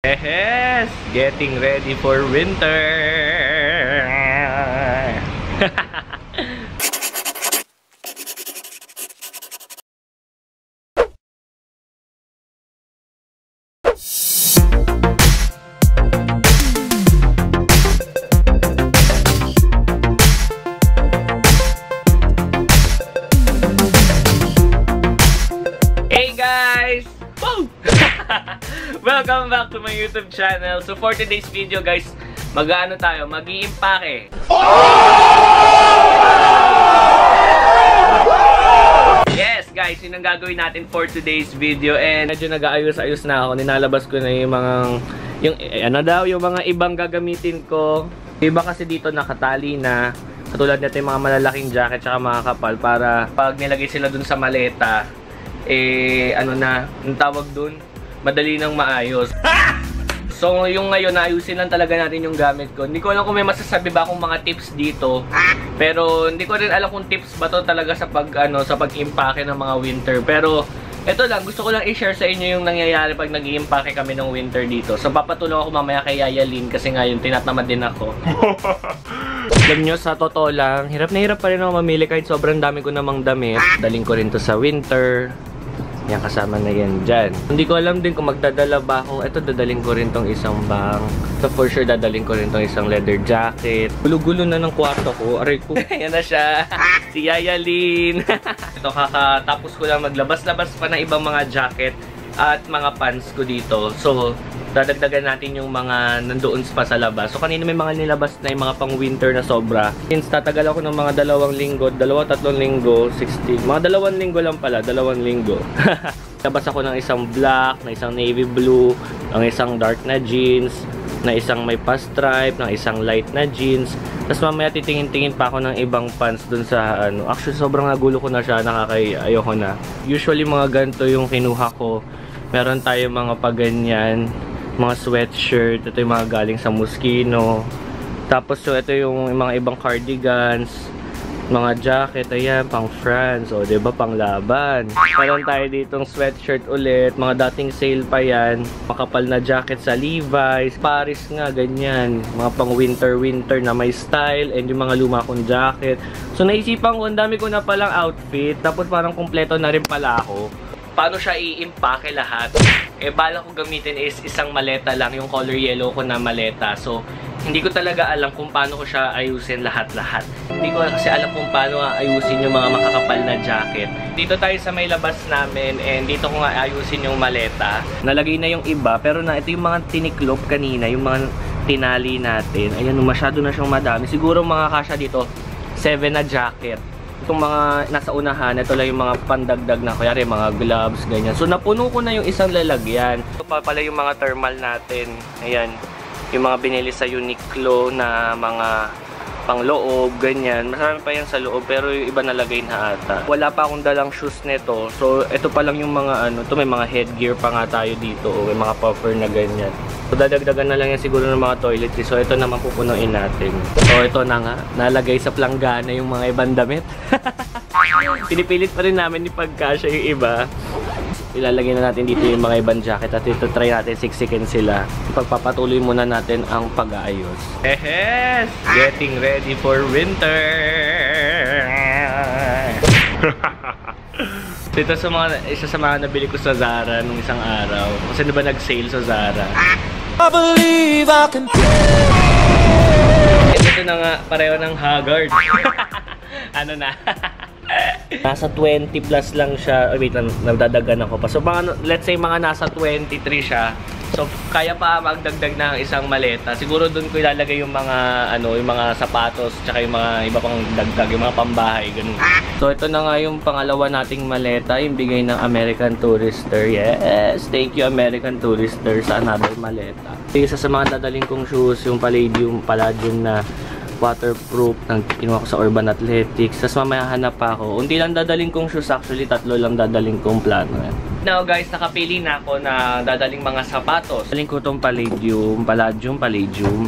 Yes! Getting ready for winter! Hey guys! Woo! Welcome back to my YouTube channel. So for today's video guys, mag-ano tayo? Mag-iimpake. Yes guys, yun ang gagawin natin for today's video. And medyo nag-aayos-ayos na ako. Ninalabas ko na yung mga yung mga ibang gagamitin ko. Iba kasi dito nakatali na. Katulad nito yung mga malalaking jacket tsaka mga kapal para pag nilagay sila dun sa maleta, ang tawag dun, madali nang maayos. So yung ngayon, naayusin lang talaga natin yung gamit ko. Hindi ko alam kung may masasabi ba akong mga tips dito. Pero hindi ko rin alam kung tips ba to talaga sa pag-impake ng mga winter. Pero ito lang, gusto ko lang i-share sa inyo yung nangyayari pag nag-iimpake kami ng winter dito. So papatulong ako mamaya kay Yaya Lynn kasi ngayon tinatamad din ako. Alam nyo, sa totoo lang, hirap na hirap pa rin ako mamili kahit sobrang dami ko namang damit. Daling ko rin to sa winter. Yan, kasama na yan dyan. Hindi ko alam din kung magdadala ba ako. Ito, dadaling ko rin tong isang bag. So, for sure, dadaling ko rin tong isang leather jacket. Gulo-gulo na ng kwarto ko. Aray ko. Yan na siya. Si Yaya Lynn. Ito, kakatapos ko lang maglabas-labas pa ng ibang mga jacket at mga pants ko dito. So, dadagdagan natin yung mga nandoon pa sa labas. So, kanina may mga nilabas na yung mga pang-winter na sobra. Since tatagal ako ng mga 2 linggo, 2-3 linggo, 60. Mga 2 linggo lang pala, 2 linggo. Labas ako ng isang black, na isang navy blue, ng isang dark na jeans, na isang may pa-stripe, ng isang light na jeans. Tapos mamaya titingin-tingin pa ako ng ibang pants dun sa Actually, sobrang nagulo ko na siya, ayoko na. Usually, mga ganito yung kinuha ko. Meron tayo mga paganyan, mga sweatshirt, ito yung mga galing sa Moschino. Tapos so ito yung mga ibang cardigans, mga jacket, ayan, pang France, o diba, pang laban. Meron tayo ditong sweatshirt ulit, mga dating sale pa yan, makapal na jacket sa Levi's, Paris nga, ganyan, mga pang winter na may style, and yung mga luma kong jacket. So naisipan ko, ang dami ko na palang outfit, tapos parang kumpleto na rin pala ako. Paano siya i-impake lahat? Bala ko gamitin is isang maleta lang, yung color yellow ko na maleta. So, hindi ko talaga alam kung paano ko siya ayusin lahat-lahat. Hindi ko kasi alam kung paano ayusin yung mga makakapal na jacket. Dito tayo sa may labas namin, and dito ko nga ayusin yung maleta. Nalagay na yung iba, pero ito yung mga tiniklop kanina, yung mga tinali natin. Ayan, masyado na siyang madami. Siguro mga kasya dito, 7 na jacket. Itong mga nasa unahan, ito lang yung mga pandagdag na, kaya rin mga gloves, ganyan. So, napuno ko na yung isang lalagyan. Ito pa pala yung mga thermal natin. Ayan, yung mga binili sa Uniqlo na mga pangloob, ganyan. Marami pa yan sa loob, pero yung iba nalagay na ata. Wala pa akong dalang shoes nito. So, ito pa lang yung mga ito may mga headgear pa nga tayo dito. O, may mga puffer na ganyan. So, dadagdagan na lang yan siguro ng mga toiletries. So, ito naman pupunuin natin. So, ito na nga. Nalagay sa planggana yung mga ibang damit. Pinipilit pa rin namin ipagkasya yung iba. Ilalagay na natin dito yung mga ibang jacket at ito try natin siksikin sila. Pagpapatuloy muna natin ang pag-aayos. Yes! Getting ready for winter! Ito isa sa mga nabili ko sa Zara nung isang araw. Kasi diba nag-sale sa Zara? I believe I can fly. Ito na nga, pareho ng Haggard. Ano na? Nasa 20 plus lang siya. Oh, wait, nagdadagan ako pa. So, let's say mga nasa 23 siya. So, kaya pa magdagdag ng isang maleta. Siguro doon ko ilalagay yung mga, yung mga sapatos, tsaka yung mga iba pang dagdag, yung mga pambahay, ganun. So, ito na nga yung pangalawa nating maleta, yung bigay ng American Tourister. Yes! Thank you, American Tourister, sa another maleta. Isa sa mga dadaling kong shoes, yung Palladium na waterproof, kinuha ko sa Urban Athletics. Tapos mamaya hanap pa ako. Unti lang dadaling kong shoes, actually 3 lang dadaling kong plano. Now guys, nakapili na ako na dadaling mga sapatos. Dadaling ko itong Palladium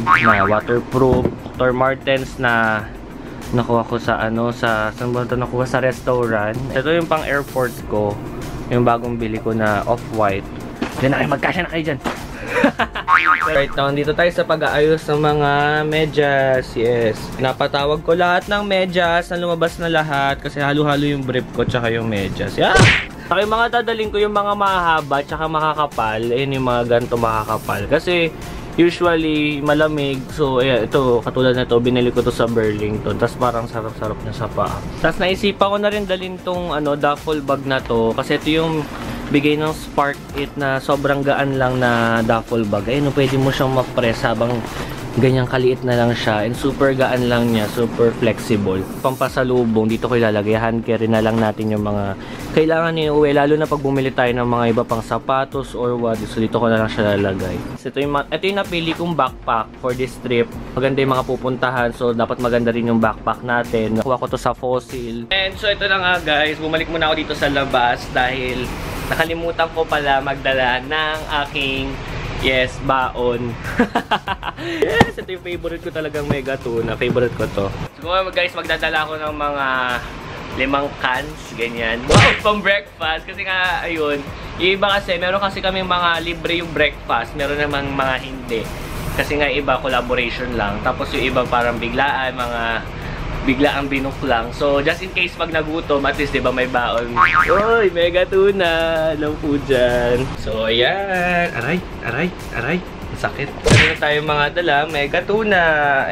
na waterproof. Dr. Martens na nakuha ko sa saan ba ito nakuha? Sa restaurant. Ito yung pang airport ko. Yung bagong bili ko na off-white. Yan na kayo, magkasya na kayo dyan. Right now, dito tayo sa pag-aayos ng mga medyas. Yes. Napatawag ko lahat ng medyas na lumabas na lahat kasi halo-halo yung brief ko tsaka yung medyas. Yeah! Saka yung mga dadaling ko yung mga mahaba tsaka makakapal. Ayun yung mga ganito makakapal. Kasi usually malamig. So, ayan, ito, katulad na ito, binili ko to sa Burlington. Tapos parang sarap-sarap na sa paa. Tapos naisipan ko na rin dalhin tong duffel bag na to. Kasi ito yung bigay ng Spark It na sobrang gaan lang na duffel bag. Ayun, pwede mo siyang ma-press habang ganyang kaliit na lang siya. And super gaan lang niya. Super flexible. Pampasalubong, dito ko ilalagay. Hand carry na lang natin yung mga kailangan iuwi. Lalo na pag bumili tayo ng mga iba pang sapatos or what. So dito ko na lang siya lalagay. So, ito yung napili kong backpack for this trip. Maganda yung mga pupuntahan. So dapat maganda rin yung backpack natin. Nakuha ko to sa Fossil. And so ito na nga guys. Bumalik muna ako dito sa labas dahil nakalimutan ko pala magdala ng aking baon. Yes, ito yung favorite ko talagang mega tuna. Favorite ko to. Siguro guys, magdadala ako ng mga 5 cans, ganyan. Wow, pang breakfast. Kasi nga, ayun. Yung iba kasi, meron kasi kaming mga libre yung breakfast. Meron namang mga hindi. Kasi nga iba, collaboration lang. Tapos yung iba parang biglaan, mga biglaang binook lang. So, just in case pag nagutom, at least, di ba, may baon. Uy, mega tuna! Hello po dyan. So, ayan. Aray. Sakit. Meron tayong mga dala, mega tuna.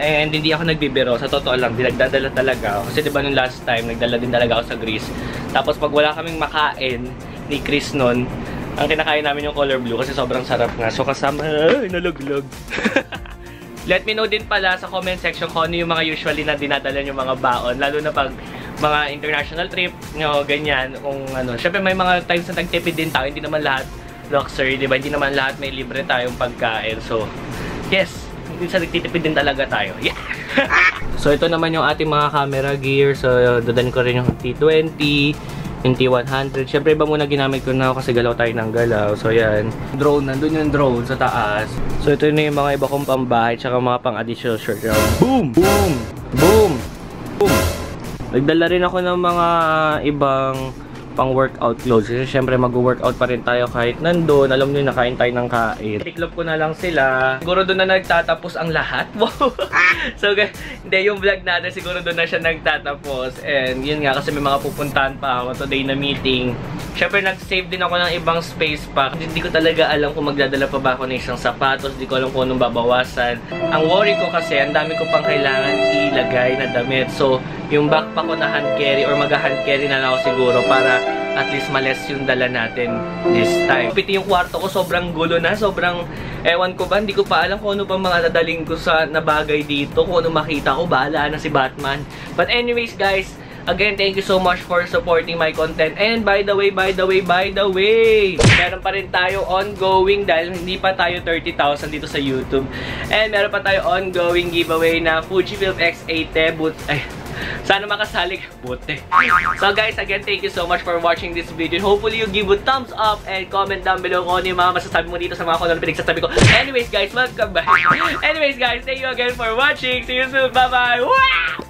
And hindi ako nagbibiro. Sa totoo lang, dinagdadala talaga ako. Kasi diba nung last time, nagdala din talaga ako sa Greece. Tapos pag wala kaming makain ni Chris nun, ang kinakain namin yung color blue kasi sobrang sarap nga. So kasama, naluglog. Let me know din pala sa comment section kung ano yung mga usually na dinadala yung mga baon. Lalo na pag mga international trip, ganyan. Kung ano, syempre may mga times na nagtipid din tayo. Hindi naman lahat luxury, diba? Hindi naman lahat may libre tayong pagkain. So, yes, hindi sa nagtitipid din talaga tayo. Yeah! So, ito naman yung ating mga camera gear. So, dadalhin ko rin yung T20, yung T100. Siyempre, iba muna ginamit ko na kasi galaw tayo ng galaw. So, yan. Drone, nandun yung drone sa taas. So, ito na yung mga iba kong pambahay tsaka mga pang-additional shirt. Boom! Boom! Boom! Boom! Nagdala rin ako ng mga ibang pang-workout clothes. Kasi syempre mag-workout pa rin tayo kahit nandun. Alam nyo, nakain tayo ng kain. Tiklop ko na lang sila. Siguro doon na nagtatapos ang lahat. Wow! So, hindi, yung vlog natin siguro doon na siya nagtatapos. And yun nga, kasi may mga pupuntahan pa ako today na meeting. Syempre, nag-save din ako ng ibang space pa. Hindi ko talaga alam kung magdadala pa ba ako ng isang sapatos. Hindi ko alam kung anong babawasan. Ang worry ko kasi, ang dami ko pang kailangan ilagay na damit. So, yung backpack ko na hand carry or mag-hand carry na lang ako siguro para at least males yung dala natin this time. Piti yung kwarto ko, sobrang gulo na, sobrang ewan ko ba, hindi ko pa alam kung ano pa mga dadaling ko sa nabagay dito, kung ano makita ko, bahala na si Batman. But anyways guys, again, thank you so much for supporting my content. And by the way, meron pa rin tayo ongoing dahil hindi pa tayo 30,000 dito sa YouTube. And meron pa tayo ongoing giveaway na Fujifilm X8 sana makasali ka, buti. So guys, again, thank you so much for watching this video. Hopefully you give a thumbs up and comment down below kung ano yung mga masasabi mo dito sa mga kung ano pinagsasabi ko. Anyways guys, welcome back. Anyways guys, thank you again for watching. See you soon. Bye-bye. Wow!